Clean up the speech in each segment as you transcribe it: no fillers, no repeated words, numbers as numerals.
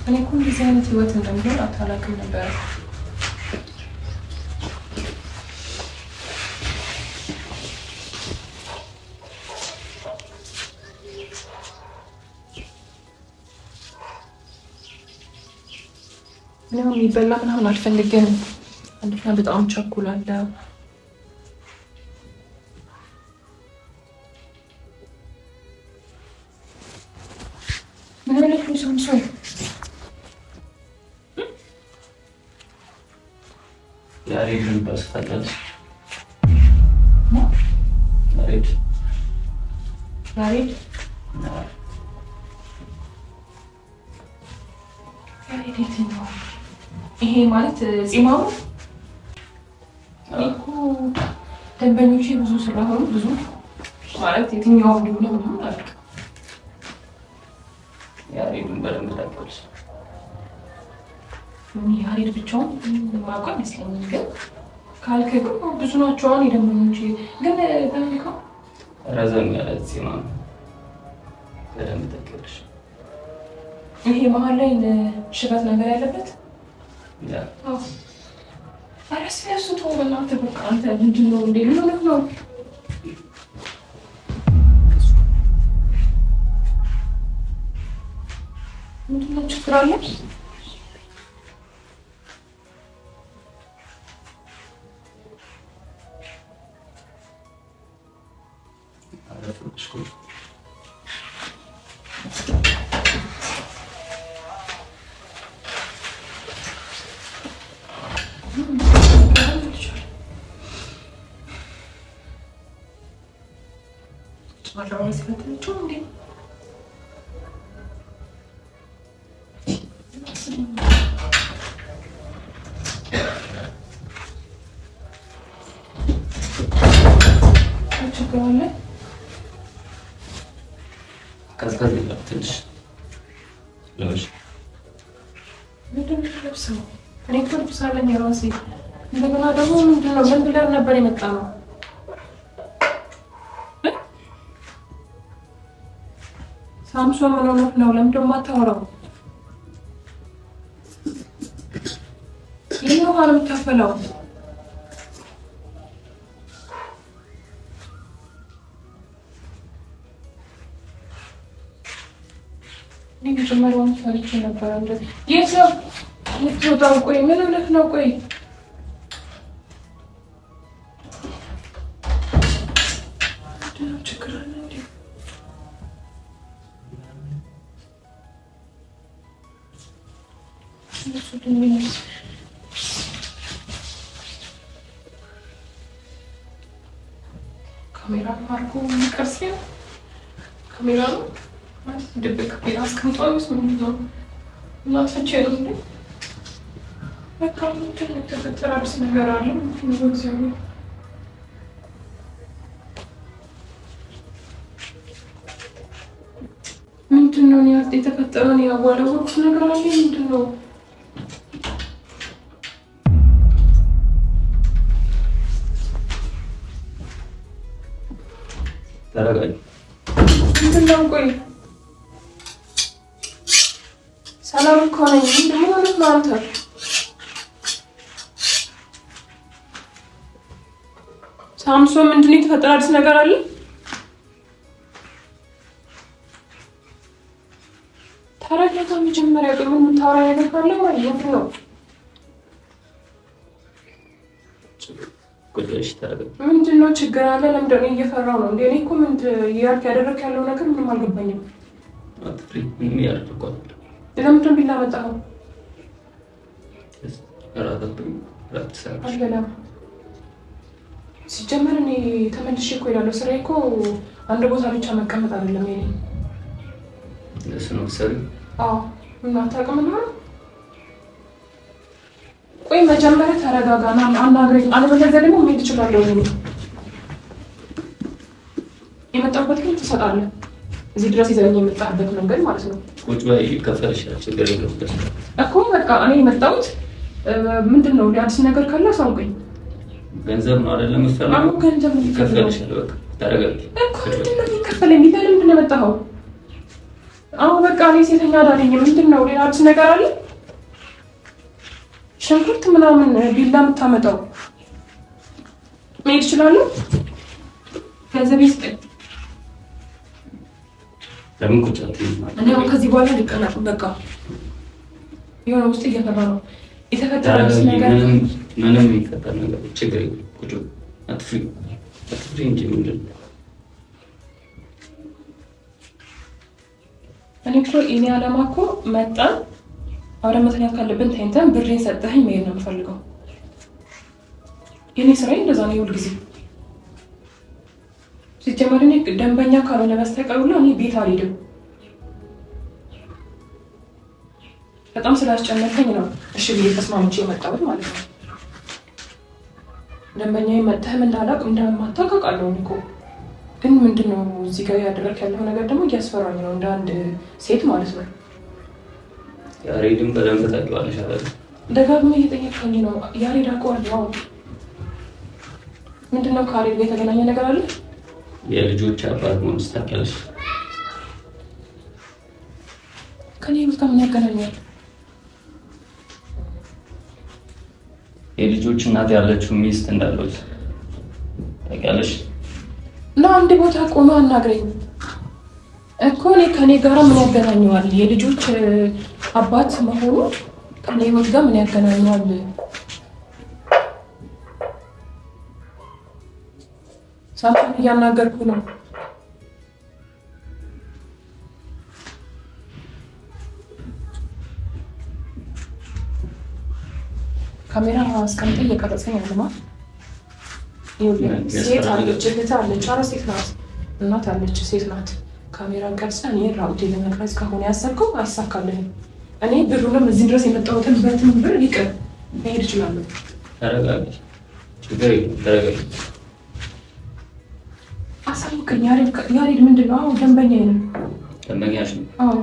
እኔ እኮ እንደዚህ አይነት ህይወት እንደሚሆን አታውቅም ነበር። ምንም የሚበላ ምናምን አልፈልግም። አንደኛ በጣም ቸኩላለሁ። ምን አይነት ነው ሳምሶን? ያሬድን ባስታለች ያሬድ የትኛው? ይሄ ማለት ጺማው እኮ ደንበኞቼ ብዙ ስለሆኑ ብዙ ማለት የትኛው እንደሆነ ምንም አላውቅም። ያሬድን በደንብ ታውቂያለሽ? ያሬድ ብቻውን ማውቀው ይመስለኛል። ግን ካልክ ግን ብዙ ናቸው። አሁን የደንበኞቼ ግን ታውቂው ረዘም ያለ ጺማ በደንብ ታውቂያለሽ? ይሄ መሀል ላይ ሽበት ነገር ያለበት ኧረ ስለእሱ ተው በእናትህ። በቃ አንተ ምንድን ነው እንዴ? ምን ሆነህ ነው? ምንድን ነው ችግር አለ? ቀዝቀዝ ይላል ትንሽ ለውሽ ምንድን ነው የምትለብሰው? እኔ እኮ ልብስ አለኝ የራሴ። እንደገና ደግሞ ምንድን ነው ምን ብለህ ነበር የመጣ ነው? ሳምሶን ምን ሆነህ ነው? ለምንድን ነው የማታወራው? ይህን ውሃ ነው የምታፈላው? እኔ መጀመሪያውን ፈርቼ ነበር። እንደዚህ የት ነው የምትወጣው? ቆይ ምን ሆነህ ነው? ቆይ ችግር አለ እንዴ? ካሜራ ማርኮ የሚቀርስ ካሜራ ነው ድብቅ ካሜራ አስቀምጧል። ምንድን ነው እናትፈቼ ነው እንዴ? በቃ ምንድን ነው የተፈጠረ? አዲስ ነገር አለ? እግዚአብሔር ምንድን ነው የተፈጠረውን ያዋለወኩት ነገር አለ? ምንድን ነው? ተረጋጊ። ምንድን ነው? ቆይ ሰላም እኮ ነኝ። ምንድን ሆነህ ነው አንተ? ሳምሶን ምንድን ነው የተፈጠረ? አዲስ ነገር አለ? ተረጋጋ መጀመሪያ። ቆይ ምን የምታወራው ነገር ካለ ማለት ነው? ምንድን ነው ችግር አለ? ለምንድን ነው እየፈራሁ ነው እንዴ? እኔ እኮ እያልክ ያደረክ ያለው ነገር ምንም አልገባኝም። ምንም ያደረኩት ለምንድን ቢላ መጣኸው? አልበላም። ሲጀመር እኔ ተመልሼ እኮ እሄዳለሁ። ስራዬ እኮ አንድ ቦታ ብቻ መቀመጥ አይደለም። የኔ እሱ ነው ሰሪ። አዎ እና ታውቅምና ቆይ መጀመሪያ ተረጋጋና አናግረኝ። አለበለዚያ ደግሞ መሄድ እችላለሁ። እኔ የመጣሁበት ግን ትሰጣለህ። እዚህ ድረስ ይዘኝ የመጣህበት መንገድ ማለት ነው። ቁጭ በይ ይከፈልሻል። ችግር የለውም እኮ በቃ እኔ የመጣሁት ምንድን ነው አዲስ ነገር ካለ አሳውቀኝ። ገንዘብ ነው አይደለም የምትፈልገው? አሁን ገንዘብ ይከፈልሻል። በቃ ተረጋጊ እኮ ምንድን ነው የሚከፈለኝ? ለምንድን ነው የመጣኸው? አሁን በቃ እኔ ሴተኛ አዳሪ ነኝ። ምንድን ነው ሌላ አዲስ ነገር አለ? ሽንኩርት ምናምን ቢላ የምታመጣው መሄድ እችላለሁ። ገንዘብ ይስጠኝ። ለምን ቁጭ አትይም? እኔ ከዚህ በኋላ ልቀናቅ በቃ የሆነ ውስጥ እየፈራ ነው የተፈጠረ ነገር። ምንም የሚፈጠር ነገር ችግር የለም። ቁጭ አትፍሪ እንጂ ምንድን ነው? እኔ እኮ የእኔ ዓላማ እኮ መጣን አብረን መተኛት ካለብን ተኝተን ብሬን ሰጠኸኝ መሄድ ነው የምፈልገው። የኔ ስራዬ እንደዛ ነው ሁል ጊዜ። ሲጀመር እኔ ደንበኛ ካልሆነ በስተቀር ሁላ እኔ ቤት አልሄድም። በጣም ስላስጨነቀኝ ነው እሺ ብዬ ተስማምቼ የመጣሁት ማለት ነው። ደንበኛዬ መጥተህም እንዳላውቅ እንደማታውቅ አውቃለሁ እኮ። ግን ምንድን ነው እዚህ ጋር ያደረክ ያለው ነገር ደግሞ እያስፈራኝ ነው እንደ አንድ ሴት ማለት ነው። ያሬድን በደንብ ታውቂዋለሽ አይደል? ደጋግመህ እየጠየቀኝ ነው። ያሬድ አውቀዋለሁ። ምንድን ነው ከያሬድ ጋር የተገናኘ ነገር አለ? የልጆች አባት መሆኑን ታውቂያለሽ? ከኔ ጋር ምን ያገናኛል? የልጆች እናት ያለችው ሚስት እንዳለች ታውቂያለሽ? እና አንድ ቦታ ቆመ አናግረኝ እኮ። እኔ ከኔ ጋር ምን ያገናኘዋል? የልጆች አባት መሆኑ ከኔ ህይወት ጋር ምን ያገናኘዋል? ሳምንት እያናገርኩ ነው። ካሜራ አስቀምጠ እየቀረጸኝ ያለማ ሴት አለች፣ እህት አለች፣ ኧረ ሴት ናት፣ እናት አለች፣ ሴት ናት። ካሜራን ቀርጸ እኔ ራቁቴ ለመቅረጽ ከሆነ ያሰብከው አይሳካልህም። እኔ ብሩንም እዚህ ድረስ የመጣሁትን በትን ብር ይቅር መሄድ እችላለሁ። ተረጋጊ፣ ችግር የለም ተረጋጊ። አሳውቅኝ። ያሬድ ምንድን ነው? አሁን ደንበኛዬ ነው። ደንበኛሽ ነው? አዎ።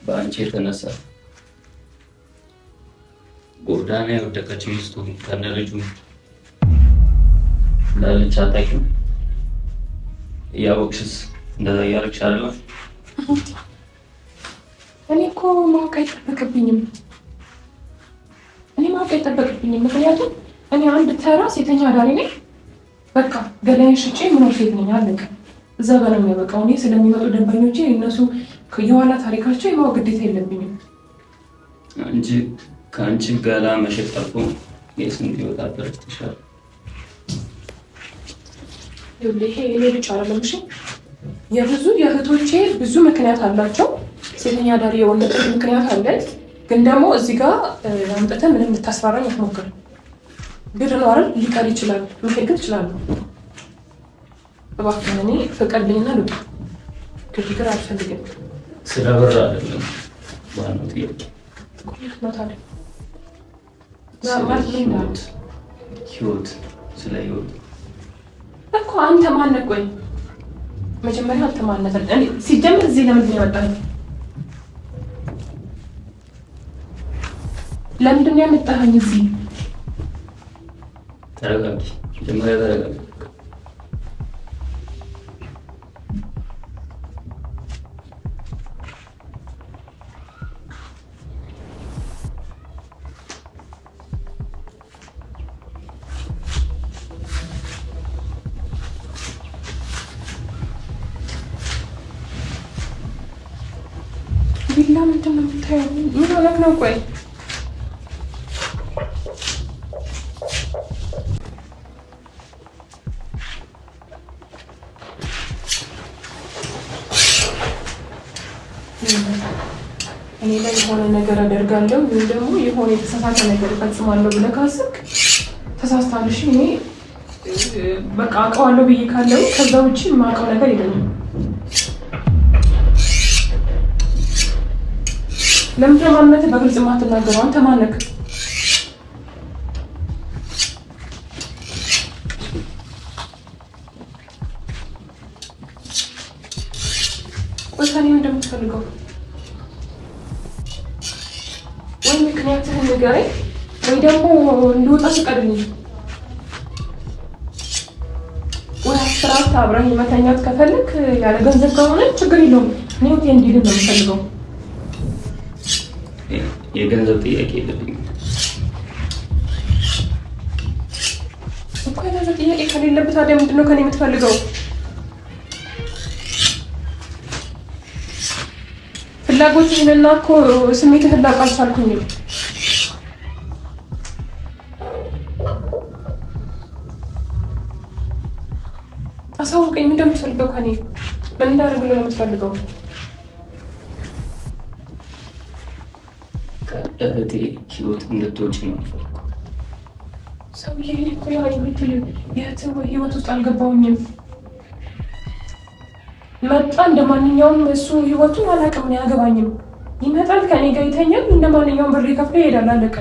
በአንቺ የተነሳ ጎዳና የወደቀች ሚስቱ ከነ ልጁ እንዳለች አታውቂም? እያወቅሽስ እንደዛ እያደረግሽ አይደለም? እኔ እኮ ማወቅ አይጠበቅብኝም። ምክንያቱም እኔ አንድ ተራ ሴተኛ አዳሪ ነኝ። በቃ ገላዬን ሽጬ ምኖር ሴት ነኝ። አለቀ። እዛ ጋር ነው የሚያበቃው። እኔ ስለሚመጡ ደንበኞቼ እነሱ የኋላ ታሪካቸው የማወቅ ግዴታ የለብኝም እንጂ ከአንቺ ገላ መሸጥ አልፎ የስንት ህይወት አበረክተሻል። ይሄ እኔ ብቻ አይደለም። እሺ የብዙ የእህቶቼ ብዙ ምክንያት አላቸው። ሴተኛ አዳሪ የሆነበት ምክንያት አለን። ግን ደግሞ እዚህ ጋር አምጥተህ ምንም ልታስፈራኝ አትሞክር። ብር ነው አይደል? ሊቀር ይችላል። መሄድ ግን እችላለሁ። እባክህ እኔ ፍቀድልኝና ልውጣ። ግርግር አልፈልግም። ስለ ብር አይደለም ዋናው ጥያቄ። ህይወት ስለ ህይወት እኮ አንተ ማነህ? ቆይ መጀመሪያ አንተ ማነህ? እኔ ሲጀምር እዚህ ለምንድን ነው ያመጣኸኝ? ለምንድን ነው ያመጣኸኝ እዚህ? ተረጋጊ፣ መጀመሪያ ተረጋጊ። ቢላ ምንድን ነው የምታየው? ምን ሆነህ ነው? ቆይ እኔ ላይ የሆነ ነገር አደርጋለሁ ወይም ደግሞ የሆነ የተሳሳተ ነገር እፈጽማለሁ ብለህ ካሰብክ ተሳስታለሽ። እኔ በቃ አውቀዋለሁ ብዬ ካለው ከዛ ውጭ የማውቀው ነገር የለኝም። ለምን ማንነትህ በግልጽ የማትናገረው? አንተ ማነክ? ወሳኔ እንደምትፈልገው ወይ ምክንያትህን ንገረኝ፣ ወይ ደግሞ እንዲወጣ ፍቀድልኝ። ወይ አስራት አብረን መተኛት ከፈለክ ያለ ገንዘብ ከሆነ ችግር የለውም። እኔ ወቴ እንዲልን ነው የምፈልገው። የገንዘብ ጥያቄ የለብኝም እኮ። የገንዘብ ጥያቄ ከሌለብህ ታዲያ ምንድን ነው ከኔ የምትፈልገው? ፍላጎትህንና እኮ ስሜትህን ላውቅ አልቻልኩኝም። አሳውቀኝ፣ ምንድን ነው የምትፈልገው ከኔ? ምን እንዳደርግልህ ነው የምትፈልገው? ከእህቴ ህይወት እንድትወጪ ነው የምፈልገው። ሰውዬ እኮ የእህት ህይወት ውስጥ አልገባሁኝም። መጣ እንደ ማንኛውም እሱ ህይወቱን አላውቅም፣ አያገባኝም። ይመጣል ከኔ ጋር ይተኛል፣ እንደ ማንኛውም ብር ከፍሎ ይሄዳል። አለቀ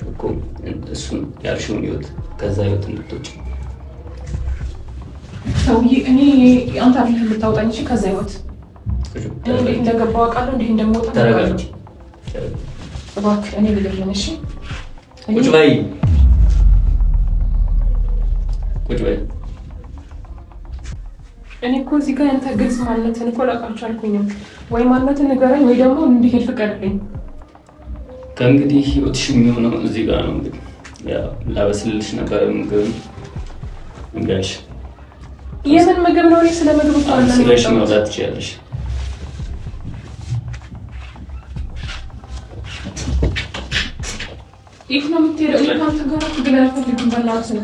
እኮ። እሱን ያልሽውን ህይወት ከዛ ህይወት እንድትወጪ ሰውዬ። እኔ አንተ አብረህ የምታወጣኝ እሺ? ከዛ ህይወት እንዴት እንደገባሁ አውቃለሁ፣ እንዴት እንደምወጣ ተረጋግጪ እባክህ። እኔ ልግልን እሺ? ቁጭ በይ፣ ቁጭ በይ። እኔ እኮ እዚህ ጋር ያንተ ግልጽ ማንነትን እኮ ላውቅ አልቻልኩኝም። ወይ ማንነትን ንገረኝ፣ ወይ ደግሞ እንዲሄድ ፍቀድልኝ። ከእንግዲህ ህይወትሽ የሚሆነው እዚህ ጋር ነው። እንግዲህ ያው ላበስልልሽ ነበር ምግብ እንጋሽ። የምን ምግብ ነው? እኔ ስለ ምግብ እኮ አለ ስለሽ መውጣት ትችያለሽ። የት ነው የምትሄደው? ከአንተ ጋር ግን አልፈልግም። በእናትህ